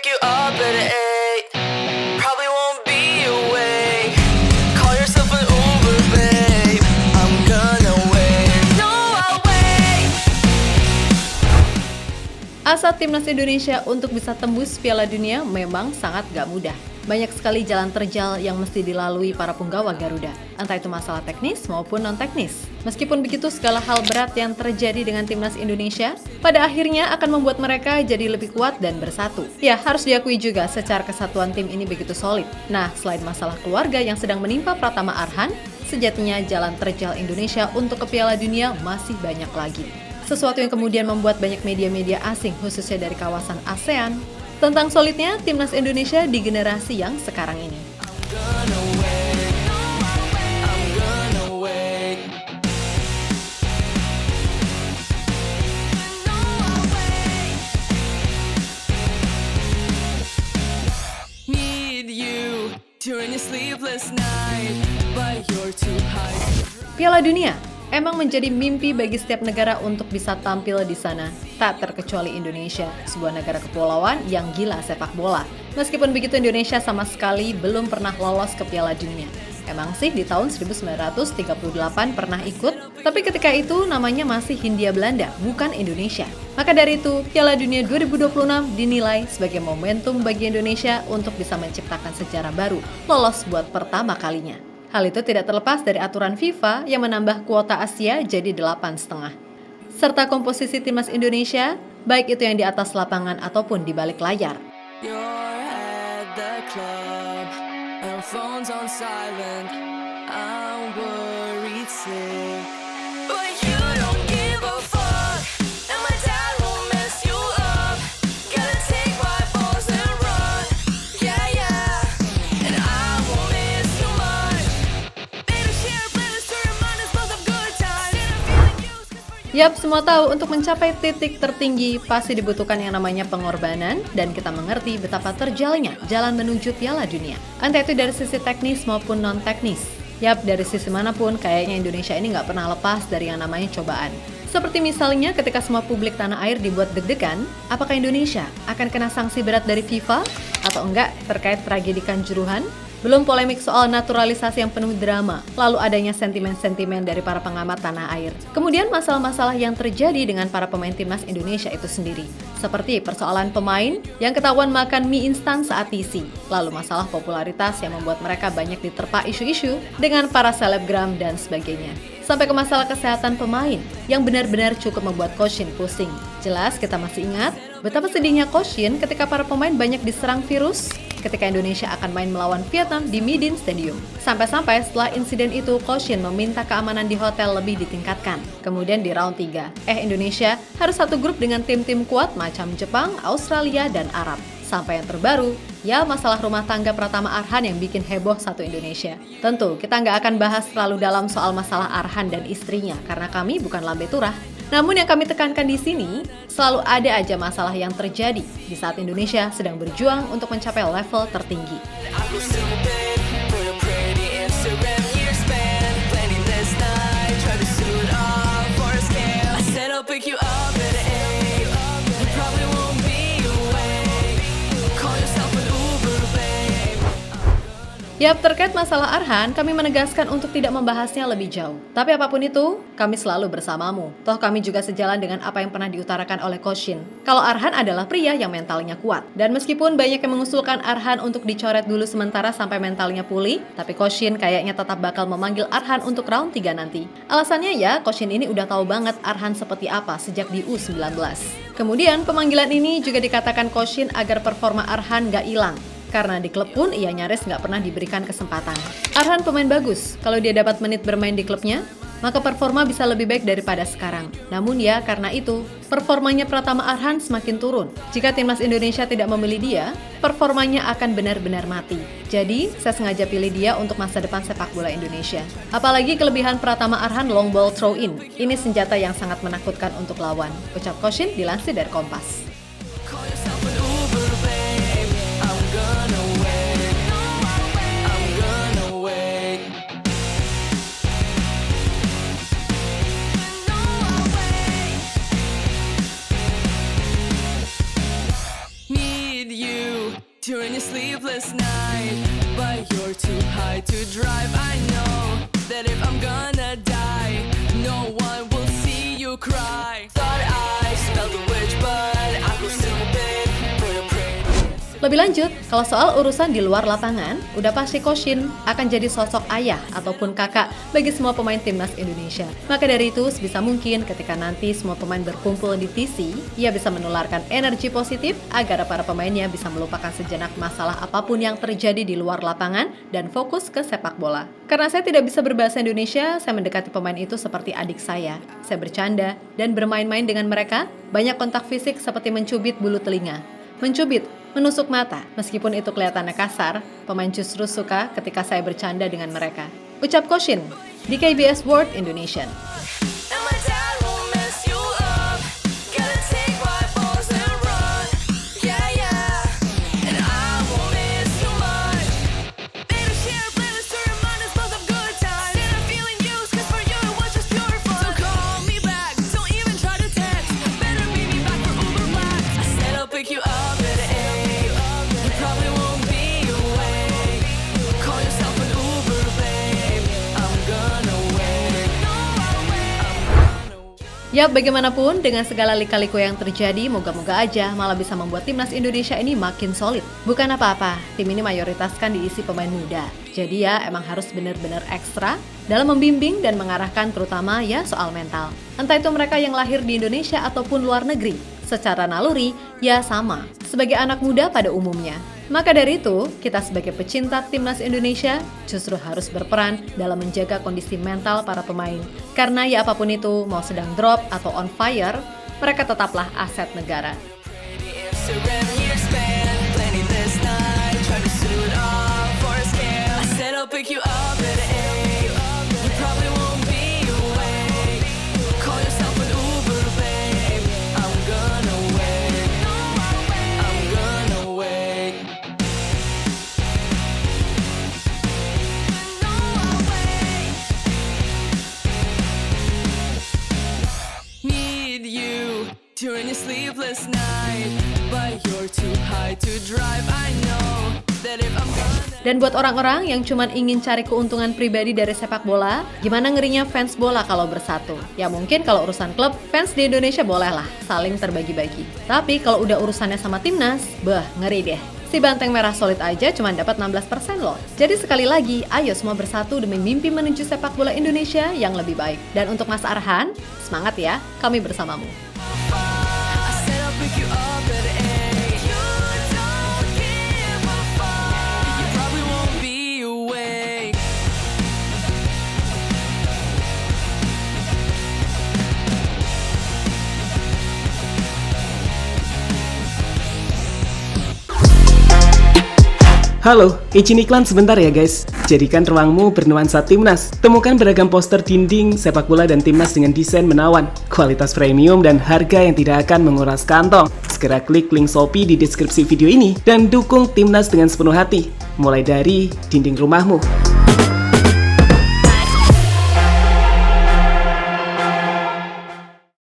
pick you up at 8. Probably won't be awake. Call yourself an Uber, babe. I'm gonna wait. No, I'll wait. Asa timnas Indonesia untuk bisa tembus Piala Dunia memang sangat gak mudah. Banyak sekali jalan terjal yang mesti dilalui para punggawa Garuda, entah itu masalah teknis maupun non-teknis. Meskipun begitu, segala hal berat yang terjadi dengan timnas Indonesia pada akhirnya akan membuat mereka jadi lebih kuat dan bersatu. Ya, harus diakui juga secara kesatuan tim ini begitu solid. Nah, selain masalah keluarga yang sedang menimpa Pratama Arhan, sejatinya jalan terjal Indonesia untuk ke Piala Dunia masih banyak lagi. Sesuatu yang kemudian membuat banyak media-media asing, khususnya dari kawasan ASEAN, tentang solidnya timnas Indonesia di generasi yang sekarang ini. Piala Dunia emang menjadi mimpi bagi setiap negara untuk bisa tampil di sana, tak terkecuali Indonesia, sebuah negara kepulauan yang gila sepak bola. Meskipun begitu, Indonesia sama sekali belum pernah lolos ke Piala Dunia. Emang sih di tahun 1938 pernah ikut, tapi ketika itu namanya masih Hindia Belanda, bukan Indonesia. Maka dari itu, Piala Dunia 2026 dinilai sebagai momentum bagi Indonesia untuk bisa menciptakan sejarah baru, lolos buat pertama kalinya. Hal itu tidak terlepas dari aturan FIFA yang menambah kuota Asia jadi 8,5. Serta komposisi timnas Indonesia, baik itu yang di atas lapangan ataupun di balik layar. Yap, semua tahu untuk mencapai titik tertinggi pasti dibutuhkan yang namanya pengorbanan, dan kita mengerti betapa terjalnya jalan menuju Piala Dunia. Entah itu dari sisi teknis maupun non-teknis. Yap, dari sisi manapun kayaknya Indonesia ini nggak pernah lepas dari yang namanya cobaan. Seperti misalnya ketika semua publik tanah air dibuat deg-degan, apakah Indonesia akan kena sanksi berat dari FIFA atau enggak terkait tragedi Kanjuruhan? Belum polemik soal naturalisasi yang penuh drama, lalu adanya sentimen-sentimen dari para pengamat tanah air. Kemudian masalah-masalah yang terjadi dengan para pemain timnas Indonesia itu sendiri. Seperti persoalan pemain yang ketahuan makan mie instan saat TC, lalu masalah popularitas yang membuat mereka banyak diterpa isu-isu dengan para selebgram dan sebagainya. Sampai ke masalah kesehatan pemain yang benar-benar cukup membuat Coach Shin pusing. Jelas kita masih ingat betapa sedihnya Coach Shin ketika para pemain banyak diserang virus ketika Indonesia akan main melawan Vietnam di Midin Stadium. Sampai-sampai setelah insiden itu, Coach Shin meminta keamanan di hotel lebih ditingkatkan. Kemudian di round 3, Indonesia harus satu grup dengan tim-tim kuat macam Jepang, Australia, dan Arab. Sampai yang terbaru, ya masalah rumah tangga Pratama Arhan yang bikin heboh satu Indonesia. Tentu, kita nggak akan bahas terlalu dalam soal masalah Arhan dan istrinya, karena kami bukan lambe turah. Namun yang kami tekankan di sini, selalu ada aja masalah yang terjadi di saat Indonesia sedang berjuang untuk mencapai level tertinggi. Yap, terkait masalah Arhan, kami menegaskan untuk tidak membahasnya lebih jauh. Tapi apapun itu, kami selalu bersamamu. Toh kami juga sejalan dengan apa yang pernah diutarakan oleh Coach Shin. Kalau Arhan adalah pria yang mentalnya kuat. Dan meskipun banyak yang mengusulkan Arhan untuk dicoret dulu sementara sampai mentalnya pulih, tapi Coach Shin kayaknya tetap bakal memanggil Arhan untuk round 3 nanti. Alasannya ya, Coach Shin ini udah tahu banget Arhan seperti apa sejak di U19. Kemudian pemanggilan ini juga dikatakan Coach Shin agar performa Arhan gak hilang. Karena di klub pun ia nyaris nggak pernah diberikan kesempatan. Arhan pemain bagus, kalau dia dapat menit bermain di klubnya, maka performa bisa lebih baik daripada sekarang. Namun ya, karena itu, performanya Pratama Arhan semakin turun. Jika timnas Indonesia tidak memilih dia, performanya akan benar-benar mati. Jadi, saya sengaja pilih dia untuk masa depan sepak bola Indonesia. Apalagi kelebihan Pratama Arhan long ball throw in. Ini senjata yang sangat menakutkan untuk lawan. Ucap Coach Shin dilansir dari Kompas. You sleepless night, but you're too high to drive. I know that if I'm gonna die, no one will see you cry. Thought I smelled the witch, but I was stupid for your pretty. Lebih lanjut, kalau soal urusan di luar lapangan, udah pasti Ko Shin akan jadi sosok ayah ataupun kakak bagi semua pemain timnas Indonesia. Maka dari itu, sebisa mungkin ketika nanti semua pemain berkumpul di TC, ia bisa menularkan energi positif agar para pemainnya bisa melupakan sejenak masalah apapun yang terjadi di luar lapangan dan fokus ke sepak bola. Karena saya tidak bisa berbahasa Indonesia, saya mendekati pemain itu seperti adik saya. Saya bercanda dan bermain-main dengan mereka, banyak kontak fisik seperti mencubit bulu telinga. Mencubit, menusuk mata, meskipun itu kelihatannya kasar, pemain justru suka ketika saya bercanda dengan mereka. Ucap Ko Shin di KBS World Indonesian. And my dad won't mess you up. Gotta take my balls and run. Yeah, yeah. And I won't miss you much. Baby, share a playlist to remind us both of good times. And I'm feeling used, 'cause for you it was just pure fun. So call me back, don't even try to text. Better meet me back for Uber Black. I said I'll pick you up at 8. You probably won't be awake. Call yourself an Uber, babe. I'm gonna wait. No, I'll wait. I'm gonna wait. Yap, bagaimanapun dengan segala lika-liku yang terjadi, moga-moga aja malah bisa membuat timnas Indonesia ini makin solid. Bukan apa-apa, tim ini mayoritas kan diisi pemain muda. Jadi ya emang harus benar-benar ekstra dalam membimbing dan mengarahkan terutama ya soal mental. Entah itu mereka yang lahir di Indonesia ataupun luar negeri. Secara naluri, ya sama, sebagai anak muda pada umumnya. Maka dari itu, kita sebagai pecinta timnas Indonesia justru harus berperan dalam menjaga kondisi mental para pemain. Karena ya apapun itu, mau sedang drop atau on fire, mereka tetaplah aset negara. Instagram year span, planning this night, try to suit up for a scale. I said I'll pick you up at 8. You probably won't be awake. Call yourself an Uber, babe. I'm gonna wait. I'm gonna wait. Need you during your sleepless night, but you're too high to drive. I know that if I'm gonna. Dan buat orang-orang yang cuman ingin cari keuntungan pribadi dari sepak bola, gimana ngerinya fans bola kalau bersatu? Ya mungkin kalau urusan klub, fans di Indonesia bolehlah saling terbagi-bagi. Tapi kalau udah urusannya sama timnas, ngeri deh. Si Banteng Merah Solid aja cuma dapat 16% loh. Jadi sekali lagi, ayo semua bersatu demi mimpi menuju sepak bola Indonesia yang lebih baik. Dan untuk Mas Arhan, semangat ya, kami bersamamu. I said I'll pick you up at 8. You don't give a fuck. You probably won't be awake. Halo, izin iklan sebentar ya guys. Jadikan ruangmu bernuansa timnas. Temukan beragam poster dinding, sepak bola dan timnas dengan desain menawan, kualitas premium dan harga yang tidak akan menguras kantong. Segera klik link Shopee di deskripsi video ini dan dukung timnas dengan sepenuh hati. Mulai dari dinding rumahmu.